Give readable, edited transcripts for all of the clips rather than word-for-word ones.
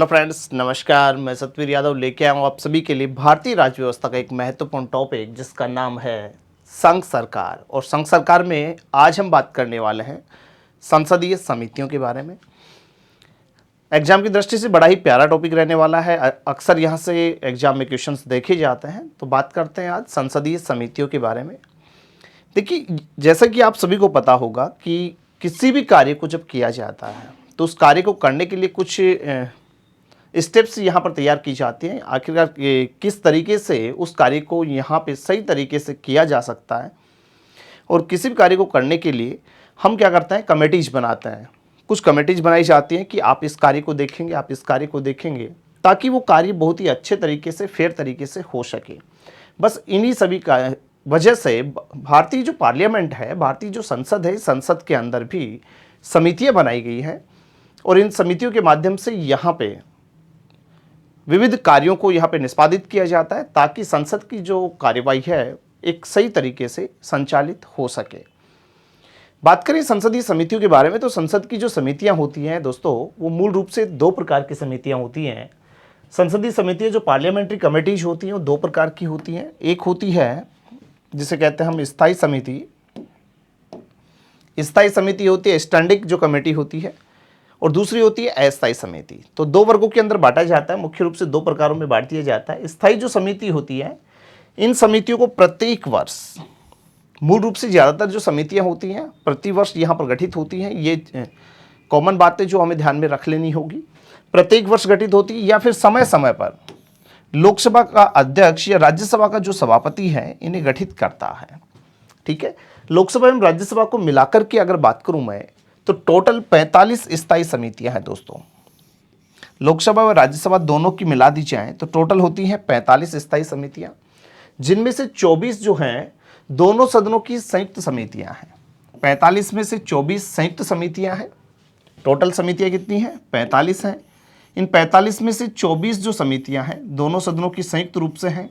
Hello friends, नमस्कार। मैं सतवीर यादव लेके आया हूँ आप सभी के लिए भारतीय राज्य व्यवस्था का एक महत्वपूर्ण टॉपिक जिसका नाम है संघ सरकार। और संघ सरकार में आज हम बात करने वाले हैं संसदीय समितियों के बारे में। एग्जाम की दृष्टि से बड़ा ही प्यारा टॉपिक रहने वाला है। अक्सर यहाँ से एग्जाम में क्वेश्चंस देखे जाते हैं, तो बात करते हैं आज संसदीय समितियों के बारे में। देखिए, जैसा कि आप सभी को पता होगा कि किसी भी कार्य को जब किया जाता है तो उस कार्य को करने के लिए कुछ स्टेप्स यहाँ पर तैयार की जाती हैं। आखिरकार किस तरीके से उस कार्य को यहाँ पे सही तरीके से किया जा सकता है, और किसी भी कार्य को करने के लिए हम क्या करते हैं, कमेटीज बनाते हैं। कुछ कमेटीज बनाई जाती हैं कि आप इस कार्य को देखेंगे, आप इस कार्य को देखेंगे, ताकि वो कार्य बहुत ही अच्छे तरीके से, फेयर तरीके से हो सके। बस इन्हीं सभी का वजह से भारतीय जो पार्लियामेंट है, भारतीय जो संसद है, संसद के अंदर भी समितियाँ बनाई गई हैं, और इन समितियों के माध्यम से यहाँ पे विविध कार्यों को यहाँ पे निष्पादित किया जाता है, ताकि संसद की जो कार्यवाही है एक सही तरीके से संचालित हो सके। बात करें संसदीय समितियों के बारे में, तो संसद की जो समितियां होती हैं दोस्तों, वो मूल रूप से दो प्रकार की समितियां होती हैं। संसदीय समितियां जो पार्लियामेंट्री कमेटीज होती हैं वो दो प्रकार की होती हैं। एक होती है जिसे कहते हैं हम स्थायी समिति। स्थायी समिति होती है, स्टैंडिंग जो कमेटी होती है, और दूसरी होती है अस्थायी समिति। तो दो वर्गों के अंदर बांटा जाता है, मुख्य रूप से दो प्रकारों में बांट दिया जाता है। स्थायी जो समिति होती है, इन समितियों को प्रत्येक वर्ष, मूल रूप से ज़्यादातर जो समितियां होती हैं प्रति वर्ष यहाँ पर गठित होती हैं। ये कॉमन बातें जो हमें ध्यान में रख लेनी होगी। प्रत्येक वर्ष गठित होती है, या फिर समय समय पर लोकसभा का अध्यक्ष या राज्यसभा का जो सभापति है इन्हें गठित करता है। ठीक है, लोकसभा एवं राज्यसभा को मिलाकर के अगर बात करूं मैं, तो टोटल 45 स्थायी समितियां हैं दोस्तों। लोकसभा और राज्यसभा दोनों की मिला दी जाए तो टोटल होती हैं 45 स्थायी समितियां, जिनमें से 24 जो हैं दोनों सदनों की संयुक्त समितियां हैं। 45 में से 24 संयुक्त समितियां हैं। टोटल समितियां कितनी हैं? 45 हैं। इन 45 में से 24 जो समितियां हैं दोनों सदनों की संयुक्त रूप से हैं,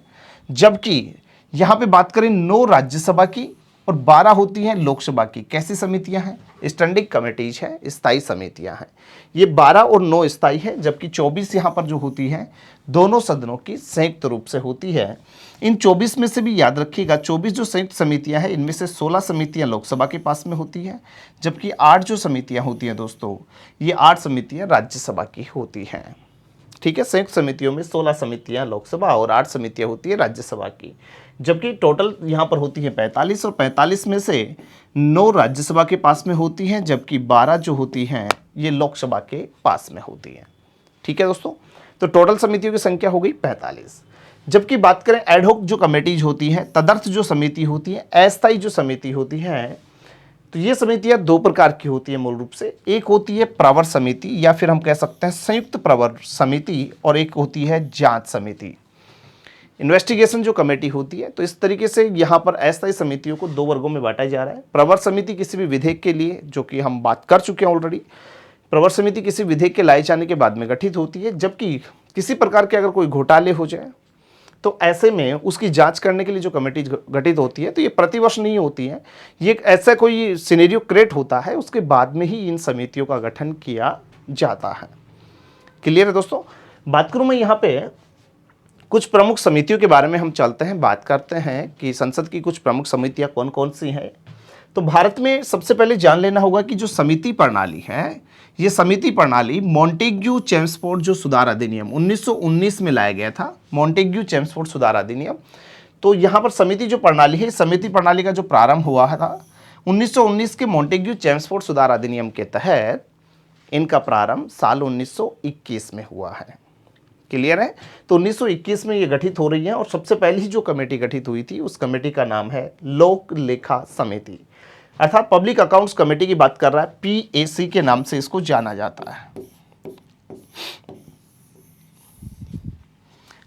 जबकि यहाँ पे बात करें 9 राज्यसभा की और 12 होती हैं लोकसभा की। कैसी समितियां हैं? स्टैंडिंग कमेटीज है, स्थायी समितियां हैं। ये 12 और 9 स्थायी है, जबकि 24 यहाँ पर जो होती है दोनों सदनों की संयुक्त रूप से होती है। इन 24 में से भी याद रखिएगा, 24 जो संयुक्त समितियां हैं इनमें से 16 समितियां लोकसभा के पास में होती है, जबकि 8 जो समितियां होती हैं दोस्तों, ये 8 समितियां राज्यसभा की होती हैं। ठीक है, संयुक्त समितियों में 16 समितियां लोकसभा और 8 समितियां होती है राज्यसभा की, जबकि टोटल यहाँ पर होती है 45, और 45 में से 9 राज्यसभा के पास में होती हैं, जबकि 12 जो होती हैं ये लोकसभा के पास में होती हैं। ठीक है दोस्तों, तो टोटल समितियों की संख्या हो गई 45। जबकि बात करें एडहॉक जो कमेटीज होती हैं, तदर्थ जो समिति होती है, अस्थायी जो समिति होती है, तो ये समितियां दो प्रकार की होती है मूल रूप से। एक होती है प्रवर समिति, या फिर हम कह सकते हैं संयुक्त प्रवर समिति, और एक होती है जांच समिति, इन्वेस्टिगेशन जो कमेटी होती है। तो इस तरीके से यहाँ पर अस्थायी समितियों को दो वर्गों में बांटा जा रहा है। प्रवर समिति किसी भी विधेयक के लिए, जो कि हम बात कर चुके हैं ऑलरेडी, प्रवर समिति किसी विधेयक के लाए जाने के बाद में गठित होती है। जबकि किसी प्रकार के अगर कोई घोटाले हो जाए तो ऐसे में उसकी जांच करने के लिए जो कमेटी गठित होती है, तो ये प्रतिवर्ष नहीं होती है, ये एक ऐसा कोई सिनेरियो क्रिएट होता है, उसके बाद में ही इन समितियों का गठन किया जाता है। क्लियर है दोस्तों? बात करूं मैं यहाँ पे कुछ प्रमुख समितियों के बारे में, हम चलते हैं, बात करते हैं कि संसद की कुछ प्रमुख समितियां कौन कौन सी हैं। तो भारत में सबसे पहले जान लेना होगा कि जो समिति प्रणाली है, ये समिति प्रणाली मॉन्टेग्यू चेम्सफोर्ड जो सुधार अधिनियम 1919 में लाया गया था, मॉन्टेग्यू चेम्सफोर्ड सुधार अधिनियम। तो यहाँ पर समिति जो प्रणाली है, समिति प्रणाली का जो प्रारंभ हुआ था 1919 के मॉन्टेग्यू चेम्सफोर्ड सुधार अधिनियम के तहत, इनका प्रारंभ साल 1921 में हुआ है। क्लियर है? तो 1921 में ये गठित हो रही है, और सबसे पहली जो कमेटी गठित हुई थी उस कमेटी का नाम है लोक लेखा समिति, अर्थात पब्लिक अकाउंट्स कमेटी की बात कर रहा है। पीएसी के नाम से इसको जाना जाता है,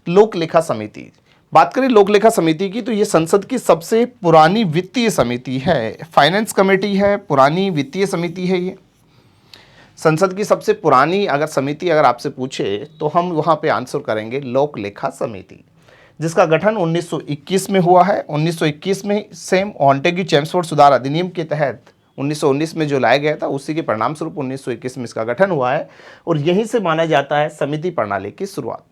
लोक लेखा समिति। बात करें लोक लेखा समिति की, तो ये संसद की सबसे पुरानी वित्तीय समिति है। फाइनेंस कमेटी है, पुरानी वित्तीय समिति है। ये संसद की सबसे पुरानी अगर समिति अगर आपसे पूछे तो हम वहाँ पे आंसर करेंगे लोक लेखा समिति, जिसका गठन 1921 में हुआ है। 1921 में सेम मॉन्टेग्यू चेम्सफोर्ड सुधार अधिनियम के तहत 1919 में जो लाया गया था उसी के परिणाम स्वरूप 1921 में इसका गठन हुआ है और यहीं से माना जाता है समिति प्रणाली की शुरुआत।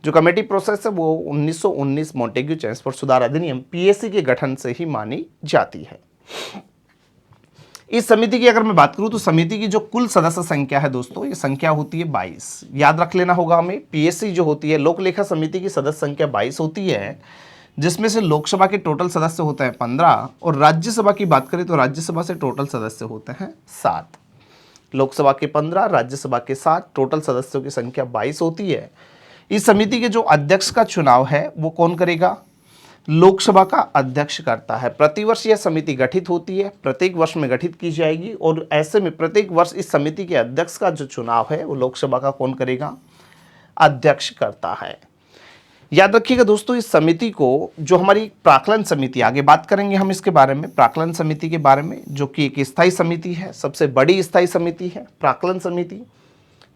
जो कमेटी प्रोसेस है वो 1919 मॉन्टेग्यू चैम्सफोर्ड सुधार अधिनियम पीएसी के गठन से ही मानी जाती है। इस समिति की अगर मैं बात करूं तो समिति की जो कुल सदस्य संख्या है दोस्तों, ये संख्या होती है 22। याद रख लेना होगा हमें, पीएससी जो होती है लोक लेखा समिति की सदस्य संख्या 22 होती है, जिसमें से लोकसभा के टोटल सदस्य होते हैं 15 और राज्यसभा की बात करें तो राज्यसभा से टोटल सदस्य होते हैं 7। लोकसभा के 15, राज्यसभा के 7, टोटल सदस्यों की संख्या 22 होती है। इस समिति के जो अध्यक्ष का चुनाव है वो कौन करेगा? लोकसभा का अध्यक्ष करता है। प्रतिवर्ष यह समिति गठित होती है, प्रत्येक वर्ष में गठित की जाएगी और ऐसे में प्रत्येक वर्ष इस समिति के अध्यक्ष का जो चुनाव है वो लोकसभा का कौन करेगा? अध्यक्ष करता है। याद रखिएगा दोस्तों, इस समिति को जो हमारी प्राक्कलन समिति, आगे बात करेंगे हम इसके बारे में, प्राक्कलन समिति के बारे में, जो कि एक स्थायी समिति है, सबसे बड़ी स्थायी समिति है प्राक्कलन समिति।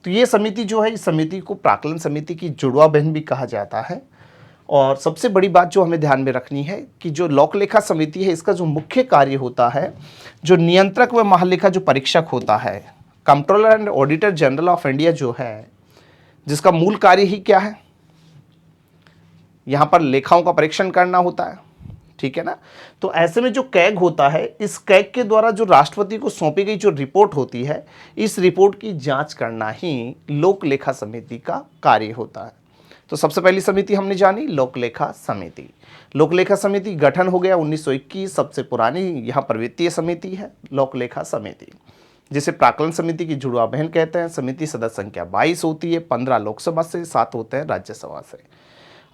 तो ये समिति जो है, इस समिति को प्राक्कलन समिति की जुड़वा बहन भी कहा जाता है। और सबसे बड़ी बात जो हमें ध्यान में रखनी है कि जो लोक लेखा समिति है इसका जो मुख्य कार्य होता है, जो नियंत्रक व महालेखा जो परीक्षक होता है, controller and auditor general of India जो है, जिसका मूल कार्य ही क्या है? यहाँ पर लेखाओं का परीक्षण करना होता है, ठीक है ना। तो ऐसे में जो कैग होता है, इस कैग के द्वारा जो राष्ट्रपति को सौंपी गई जो रिपोर्ट होती है, इस रिपोर्ट की जांच करना ही लोक लेखा समिति का कार्य होता है। तो सबसे पहली समिति हमने जानी लोक लेखा समिति। लोक लेखा समिति गठन हो गया 1921, सबसे पुरानी यहाँ पर वित्तीय समिति है लोक लेखा समिति, जिसे प्राक्कलन समिति की जुड़वा बहन कहते हैं। समिति सदस्य संख्या 22 होती है, 15 लोकसभा से, 7 होते हैं राज्यसभा से।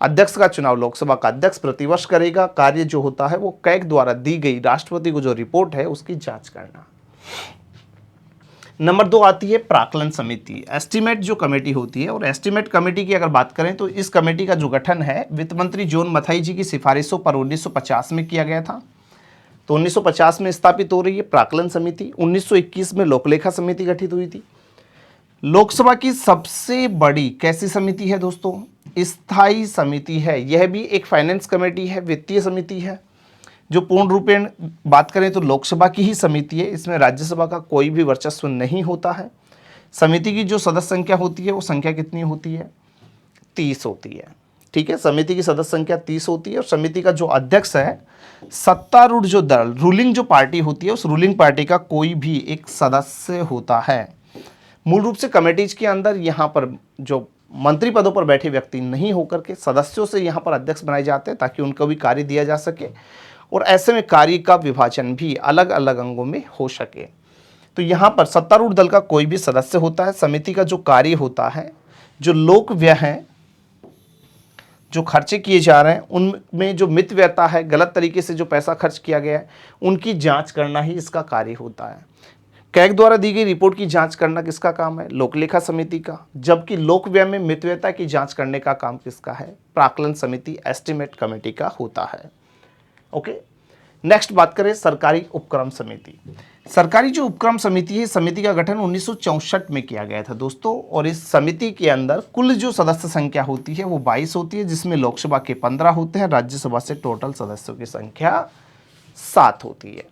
अध्यक्ष का चुनाव लोकसभा का अध्यक्ष प्रतिवर्ष करेगा। कार्य जो होता है वो कैग द्वारा दी गई राष्ट्रपति को जो रिपोर्ट है उसकी जांच करना। नंबर 2 आती है प्राक्कलन समिति, एस्टीमेट जो कमेटी होती है। और एस्टीमेट कमेटी की अगर बात करें तो इस कमेटी का जो गठन है वित्त मंत्री जॉन मथाई जी की सिफारिशों पर 1950 में किया गया था। तो 1950 में स्थापित हो रही है प्राक्कलन समिति। 1921 में लोकलेखा समिति गठित हुई थी। लोकसभा की सबसे बड़ी कैसी समिति है दोस्तों? स्थायी समिति है। यह भी एक फाइनेंस कमेटी है, वित्तीय समिति है। जो पूर्ण रूपेण बात करें तो लोकसभा की ही समिति है, इसमें राज्यसभा का कोई भी वर्चस्व नहीं होता है। समिति की जो सदस्य संख्या होती है वो संख्या कितनी होती है? 30 होती है, ठीक है। समिति की सदस्य संख्या 30 होती है और समिति का जो अध्यक्ष है, सत्तारूढ़ जो दल, रूलिंग जो पार्टी होती है, उस रूलिंग पार्टी का कोई भी एक सदस्य होता है। मूल रूप से कमेटीज के अंदर यहाँ पर जो मंत्री पदों पर बैठे व्यक्ति नहीं होकर के सदस्यों से यहाँ पर अध्यक्ष बनाए जाते हैं ताकि उनको भी कार्य दिया जा सके और ऐसे में कार्य का विभाजन भी अलग अलग अंगों में हो सके। तो यहाँ पर सत्तारूढ़ दल का कोई भी सदस्य होता है। समिति का जो कार्य होता है, जो लोक व्यय है, जो खर्चे किए जा रहे हैं उनमें जो मितव्ययता है, गलत तरीके से जो पैसा खर्च किया गया है, उनकी जांच करना ही इसका कार्य होता है। कैग द्वारा दी गई रिपोर्ट की जांच करना किसका काम है? लोकलेखा समिति का। जबकि लोक व्यय में मितव्ययता की जांच करने का काम किसका है? प्राक्कलन समिति, एस्टीमेट कमेटी का होता है। ओके, नेक्स्ट बात करें सरकारी उपक्रम समिति। सरकारी जो उपक्रम समिति है, समिति का गठन 1964 में किया गया था दोस्तों। और इस समिति के अंदर कुल जो सदस्य संख्या होती है वो 22 होती है, जिसमें लोकसभा के 15 होते हैं, राज्यसभा से टोटल सदस्यों की संख्या 7 होती है।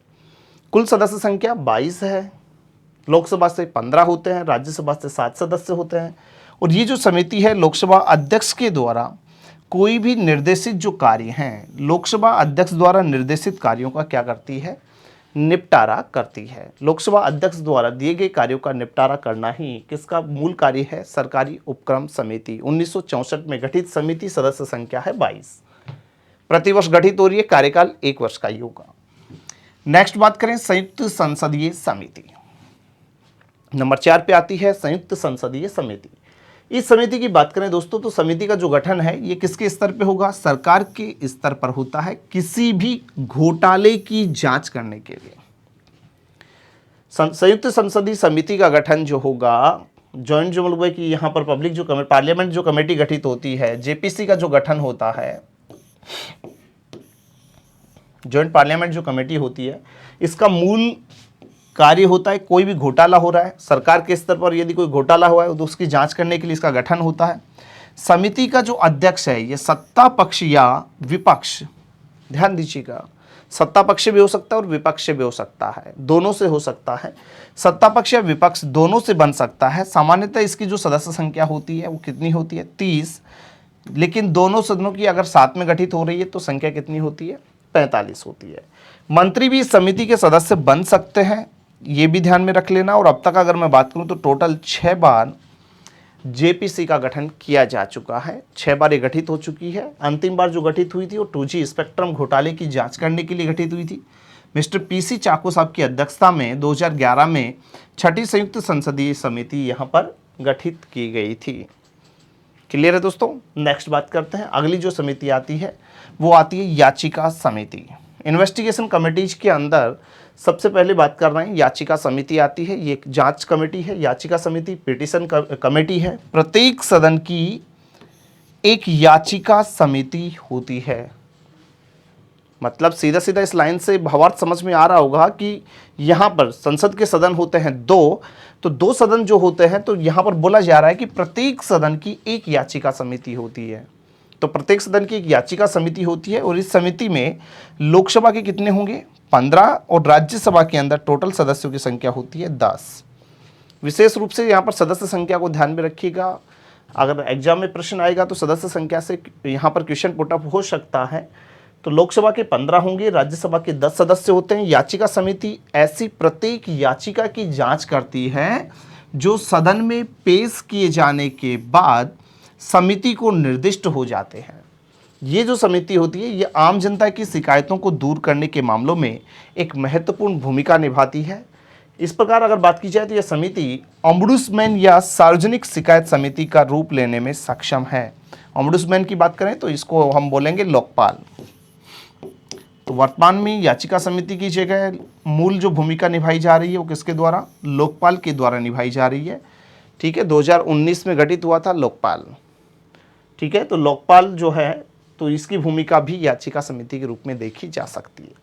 कुल सदस्य संख्या 22 है, लोकसभा से 15 होते हैं, राज्यसभा से 7 सदस्य होते हैं। और ये जो समिति है लोकसभा अध्यक्ष के द्वारा कोई भी निर्देशित जो कार्य हैं, लोकसभा अध्यक्ष द्वारा निर्देशित कार्यों का क्या करती है? निपटारा करती है। लोकसभा अध्यक्ष द्वारा दिए गए कार्यों का निपटारा करना ही किसका मूल कार्य है? सरकारी उपक्रम समिति। 1964 में गठित समिति, सदस्य संख्या है 22, प्रतिवर्ष गठित हो रही है, कार्यकाल 1 वर्ष का ही होगा। नेक्स्ट बात करें संयुक्त संसदीय समिति। नंबर 4 पे आती है संयुक्त संसदीय समिति। इस समिति की बात करें दोस्तों तो समिति का जो गठन है ये किसके स्तर पे होगा? सरकार के स्तर पर होता है, किसी भी घोटाले की जांच करने के लिए। संयुक्त संसदीय समिति का गठन जो होगा, जॉइंट जो मतलब है कि यहाँ पर पब्लिक जो पार्लियामेंट जो कमेटी गठित होती है, जेपीसी का जो गठन होता है, जॉइंट पार्लियामेंट जो कमेटी होती है, इसका मूल कार्य होता है कोई भी घोटाला हो रहा है सरकार के स्तर पर, यदि कोई घोटाला हुआ है तो उसकी जांच करने के लिए इसका गठन होता है। समिति का जो अध्यक्ष है ये सत्ता पक्ष या विपक्ष, ध्यान दीजिएगा, सत्ता पक्ष भी हो सकता है और विपक्ष भी हो सकता है, दोनों से हो सकता है। सत्ता पक्ष या विपक्ष दोनों से बन सकता है। सामान्यतः इसकी जो सदस्य संख्या होती है वो कितनी होती है, 30। लेकिन दोनों सदनों की अगर साथ में गठित हो रही है तो संख्या कितनी होती है, 45 होती है। मंत्री भी इस समिति के सदस्य बन सकते हैं, ये भी ध्यान में रख लेना। और अब तक अगर मैं बात करूं तो टोटल 6 बार जेपीसी का गठन किया जा चुका है, 6 बार ये गठित हो चुकी है। अंतिम बार जो गठित हुई थी वो 2G स्पेक्ट्रम घोटाले की जांच करने के लिए गठित हुई थी। मिस्टर पीसी चाको साहब की अध्यक्षता में 2011 में 6ठी संयुक्त संसदीय समिति यहाँ पर गठित की गई थी। क्लियर है दोस्तों। नेक्स्ट बात करते हैं, अगली जो समिति आती है वो आती है याचिका समिति। इन्वेस्टिगेशन कमेटीज के अंदर सबसे पहले बात कर रहे हैं याचिका समिति आती है। ये एक जांच कमेटी है, याचिका समिति पिटीशन कमेटी है। प्रत्येक सदन की एक याचिका समिति होती है। मतलब सीधा सीधा इस लाइन से भावार्थ समझ में आ रहा होगा कि यहाँ पर संसद के सदन होते हैं 2, तो 2 सदन जो होते हैं तो यहाँ पर बोला जा रहा है कि प्रत्येक सदन की एक याचिका समिति होती है। तो प्रत्येक सदन की एक याचिका समिति होती है और इस समिति में लोकसभा के कितने होंगे, 15, और राज्यसभा के अंदर टोटल सदस्यों की संख्या होती है 10। विशेष रूप से यहाँ पर सदस्य संख्या को ध्यान में रखिएगा। अगर एग्जाम में प्रश्न आएगा तो सदस्य संख्या से यहाँ पर क्वेश्चन पुटअप हो सकता है। तो लोकसभा के 15 होंगे, राज्यसभा के 10 सदस्य होते हैं। याचिका समिति ऐसी प्रत्येक याचिका की जांच करती है जो सदन में पेश किए जाने के बाद समिति को निर्दिष्ट हो जाते हैं। ये जो समिति होती है ये आम जनता की शिकायतों को दूर करने के मामलों में एक महत्वपूर्ण भूमिका निभाती है। इस प्रकार अगर बात की जाए तो यह समिति ओम्बुड्समैन या सार्वजनिक शिकायत समिति का रूप लेने में सक्षम है। ओम्बुड्समैन की बात करें तो इसको हम बोलेंगे लोकपाल। तो वर्तमान में याचिका समिति की जगह मूल जो भूमिका निभाई जा रही है वो किसके द्वारा, लोकपाल के द्वारा निभाई जा रही है। ठीक है, 2019 में गठित हुआ था लोकपाल। ठीक है, तो लोकपाल जो है तो इसकी भूमिका भी याचिका समिति के रूप में देखी जा सकती है।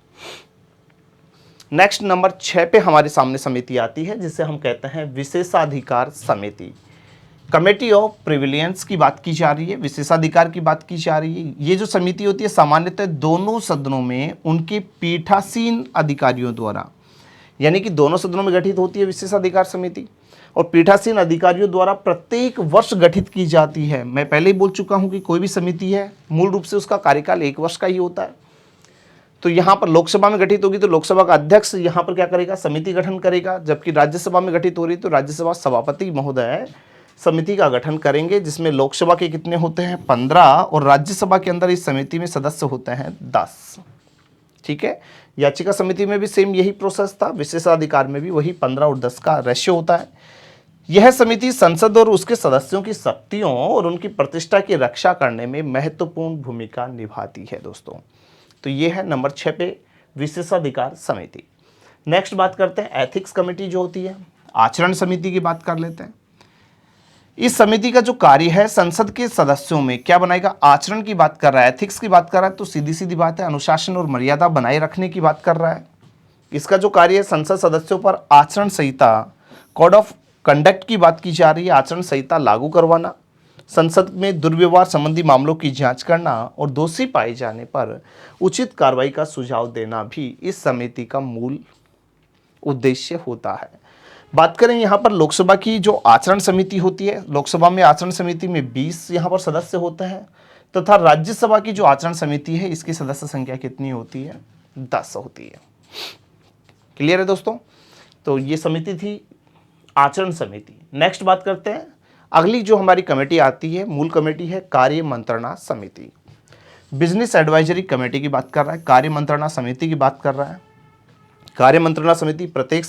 नेक्स्ट नंबर 6 पे हमारे सामने समिति आती है जिसे हम कहते हैं विशेषाधिकार समिति। कमेटी ऑफ प्रिविलियंस की बात की जा रही है, विशेषाधिकार की बात की जा रही है। ये जो समिति होती है सामान्यतः दोनों सदनों में उनके पीठासीन अधिकारियों द्वारा, यानी कि दोनों सदनों में गठित होती है विशेषाधिकार समिति और पीठासीन अधिकारियों द्वारा प्रत्येक वर्ष गठित की जाती है। मैं पहले ही बोल चुका हूं कि कोई भी समिति है मूल रूप से उसका कार्यकाल 1 वर्ष का ही होता है। तो यहाँ पर लोकसभा में गठित होगी तो लोकसभा का अध्यक्ष यहाँ पर क्या करेगा, समिति गठन करेगा। जबकि राज्यसभा में गठित हो रही तो राज्यसभा सभापति महोदय समिति का गठन करेंगे, जिसमें लोकसभा के कितने होते हैं, 15, और राज्यसभा के अंदर इस समिति में सदस्य होते हैं 10। ठीक है, याचिका समिति में भी सेम यही प्रोसेस था, विशेषाधिकार में भी वही 15 और 10 का रेशियो होता है। यह समिति संसद और उसके सदस्यों की शक्तियों और उनकी प्रतिष्ठा की रक्षा करने में महत्वपूर्ण भूमिका निभाती है दोस्तों। तो ये है नंबर 6 पे विशेषाधिकार समिति। नेक्स्ट बात करते हैं एथिक्स कमेटी जो होती है, आचरण समिति की बात कर लेते हैं। इस समिति का जो कार्य है संसद के सदस्यों में क्या बनाएगा, आचरण की बात कर रहा है, एथिक्स की बात कर रहा है, तो सीधी सीधी बात है अनुशासन और मर्यादा बनाए रखने की बात कर रहा है। इसका जो कार्य है संसद सदस्यों पर आचरण संहिता, कोड ऑफ कंडक्ट की बात की जा रही है, आचरण संहिता लागू करवाना, संसद में दुर्व्यवहार संबंधी मामलों की जांच करना और दोषी पाए जाने पर उचित कार्रवाई का सुझाव देना भी इस समिति का मूल उद्देश्य होता है। बात करें यहाँ पर लोकसभा की जो आचरण समिति होती है, लोकसभा में आचरण समिति में 20 यहाँ पर सदस्य होते हैं तथा राज्यसभा की जो आचरण समिति है इसकी सदस्य संख्या कितनी होती है, 10 होती है। क्लियर है दोस्तों। तो ये समिति थी आचरण समिति। नेक्स्ट बात करते हैं, अगली जो हमारी कमेटी आती है मूल कमेटी है कार्य मंत्रणा समिति। बिजनेस एडवाइजरी कमेटी की बात कर रहा है, कार्य मंत्रणा समिति की बात कर रहा है। कार्य मंत्रणा समिति प्रत्येक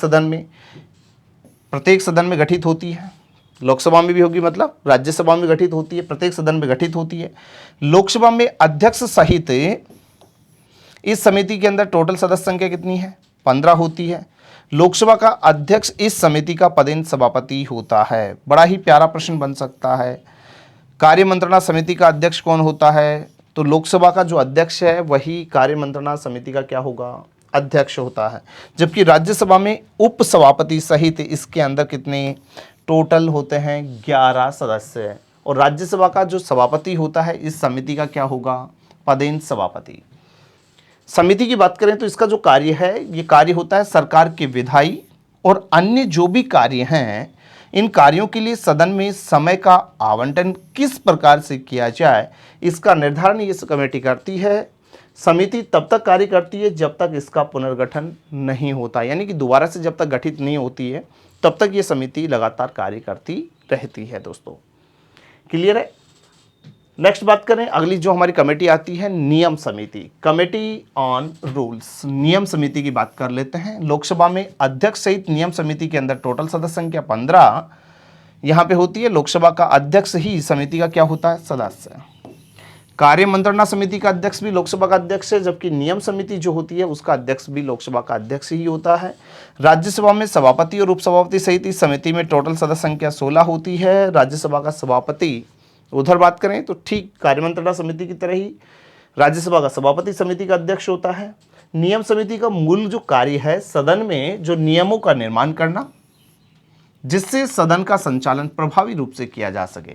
सदन में गठित होती है, लोकसभा में भी होगी मतलब राज्यसभा में गठित होती है, प्रत्येक सदन में गठित होती है। लोकसभा में अध्यक्ष सहित इस समिति के अंदर टोटल सदस्य संख्या कितनी है, 15 होती है। लोकसभा का अध्यक्ष इस समिति का पदेन सभापति होता है। बड़ा ही प्यारा प्रश्न बन सकता है, कार्य मंत्रणा समिति का अध्यक्ष कौन होता है, तो लोकसभा का जो अध्यक्ष है वही कार्य मंत्रणा समिति का क्या होगा, अध्यक्ष होता है। जबकि राज्यसभा में उप सभापति सहित इसके अंदर कितने टोटल होते हैं, 11 सदस्य, और राज्यसभा का जो सभापति होता है इस समिति का क्या होगा, पदेन सभापति। समिति की बात करें तो इसका जो कार्य है, ये कार्य होता है सरकार के विधायी और अन्य जो भी कार्य हैं, इन कार्यों के लिए सदन में समय का आवंटन किस प्रकार से किया जाए, इसका निर्धारण ये कमेटी करती है। समिति तब तक कार्य करती है जब तक इसका पुनर्गठन नहीं होता, यानी कि दोबारा से जब तक गठित नहीं होती है तब तक ये समिति लगातार कार्य करती रहती है दोस्तों। क्लियर है। नेक्स्ट बात करें, अगली जो हमारी कमेटी आती है नियम समिति, कमेटी ऑन रूल्स। नियम समिति की बात कर लेते हैं। लोकसभा में अध्यक्ष सहित नियम समिति के अंदर टोटल सदस्य संख्या 15 यहाँ पे होती है। लोकसभा का अध्यक्ष ही समिति का क्या होता है, सदस्य। कार्य मंत्रणा समिति का अध्यक्ष भी लोकसभा का अध्यक्ष है, जबकि नियम समिति जो होती है उसका अध्यक्ष भी लोकसभा का अध्यक्ष ही होता है। राज्यसभा में सभापति और उपसभापति सहित इस समिति में टोटल सदस्य संख्या 16 होती है। राज्यसभा का सभापति, उधर बात करें तो ठीक कार्य मंत्रणा समिति की तरह ही राज्यसभा का सभापति समिति का अध्यक्ष होता है। नियम समिति का मूल जो कार्य है, सदन में जो नियमों का निर्माण करना, जिससे सदन का संचालन प्रभावी रूप से किया जा सके।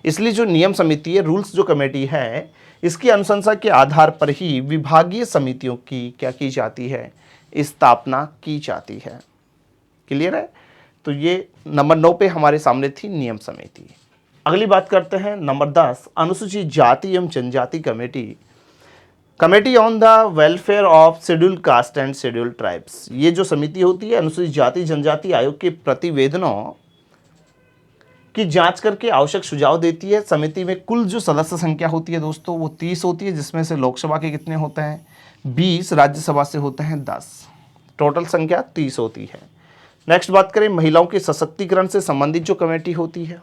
इसलिए जो नियम समिति है, रूल्स जो कमेटी है, इसकी अनुशंसा के आधार पर ही विभागीय समितियों की क्या की जाती है, स्थापना की जाती है। क्लियर है। तो ये नंबर 9 पे हमारे सामने थी नियम समिति। अगली बात करते हैं नंबर 10, अनुसूचित जाति एवं जनजाति committee, committee on the welfare of scheduled caste and scheduled tribes. ये जो समिति होती है अनुसूचित जाति जनजाति आयोग के प्रतिवेदनों की जांच करके आवश्यक सुझाव देती है। समिति में कुल जो सदस्य संख्या होती है दोस्तों वो 30 होती है, जिसमें से लोकसभा के कितने होते हैं, 20, राज्यसभा से होते हैं 10, टोटल संख्या 30 होती है। नेक्स्ट बात करें महिलाओं के सशक्तिकरण से संबंधित जो कमेटी होती है,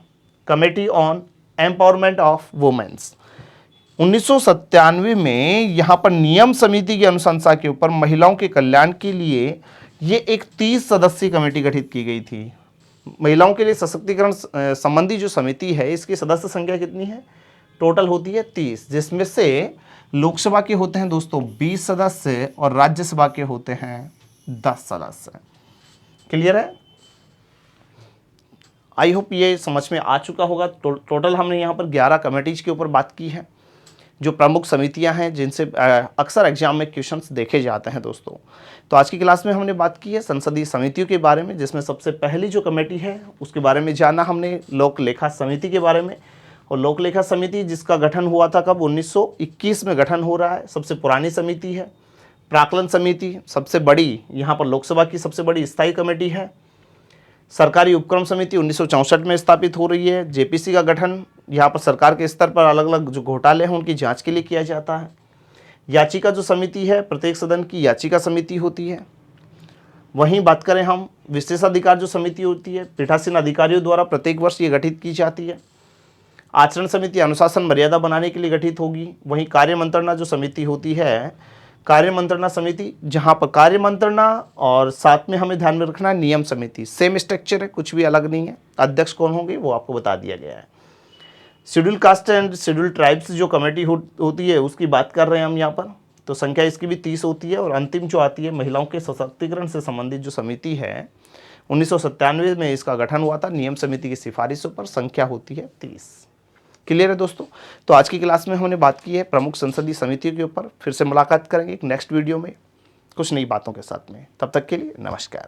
committee on empowerment of womens. 1997 में यहाँ पर नियम समिति की अनुशंसा के ऊपर महिलाओं के कल्याण के लिए ये एक 30 सदस्यीय कमेटी गठित की गई थी। महिलाओं के लिए सशक्तिकरण संबंधी जो समिति है, इसकी सदस्य संख्या कितनी है, टोटल होती है 30, जिसमें से लोकसभा के होते हैं दोस्तों 20 सदस्य और राज्यसभा के होते हैं 10 सदस्य। क्लियर है। आई होप ये समझ में आ चुका होगा। टोटल हमने यहाँ पर 11 कमेटीज के ऊपर बात की है, जो प्रमुख समितियां हैं जिनसे अक्सर एग्जाम में क्वेश्चंस देखे जाते हैं दोस्तों। तो आज की क्लास में हमने बात की है संसदीय समितियों के बारे में, जिसमें सबसे पहली जो कमेटी है उसके बारे में जाना हमने, लोक लेखा समिति के बारे में। और लोक लेखा समिति जिसका गठन हुआ था कब, 1921 में गठन हो रहा है, सबसे पुरानी समिति है। प्राक्कलन समिति सबसे बड़ी, यहाँ पर लोकसभा की सबसे बड़ी स्थायी कमेटी है। सरकारी उपक्रम समिति 1964 में स्थापित हो रही है। जेपीसी का गठन यहाँ पर सरकार के स्तर पर अलग अलग जो घोटाले हैं उनकी जांच के लिए किया जाता है। याचिका जो समिति है, प्रत्येक सदन की याचिका समिति होती है। वहीं बात करें हम विशेषाधिकार जो समिति होती है, पीठासीन अधिकारियों द्वारा प्रत्येक वर्ष ये गठित की जाती है। आचरण समिति अनुशासन मर्यादा बनाने के लिए गठित होगी। वहीं कार्य मंत्रणा जो समिति होती है, कार्य मंत्रणा समिति, जहां पर कार्य मंत्रणा और साथ में हमें ध्यान में रखना है नियम समिति, सेम स्ट्रक्चर है, कुछ भी अलग नहीं है। अध्यक्ष कौन होंगे वो आपको बता दिया गया है। Schedule caste and schedule tribes जो कमेटी होती है उसकी बात कर रहे हैं हम यहाँ पर, तो संख्या इसकी भी 30 होती है। और अंतिम जो आती है महिलाओं के सशक्तिकरण से संबंधित जो समिति है, 1997 में इसका गठन हुआ था। नियम समिति की सिफारिशों पर संख्या होती है 30। क्लियर है दोस्तों। तो आज की क्लास में हमने बात की है प्रमुख संसदीय समितियों के ऊपर। फिर से मुलाकात करेंगे एक नेक्स्ट वीडियो में कुछ नई बातों के साथ में। तब तक के लिए नमस्कार।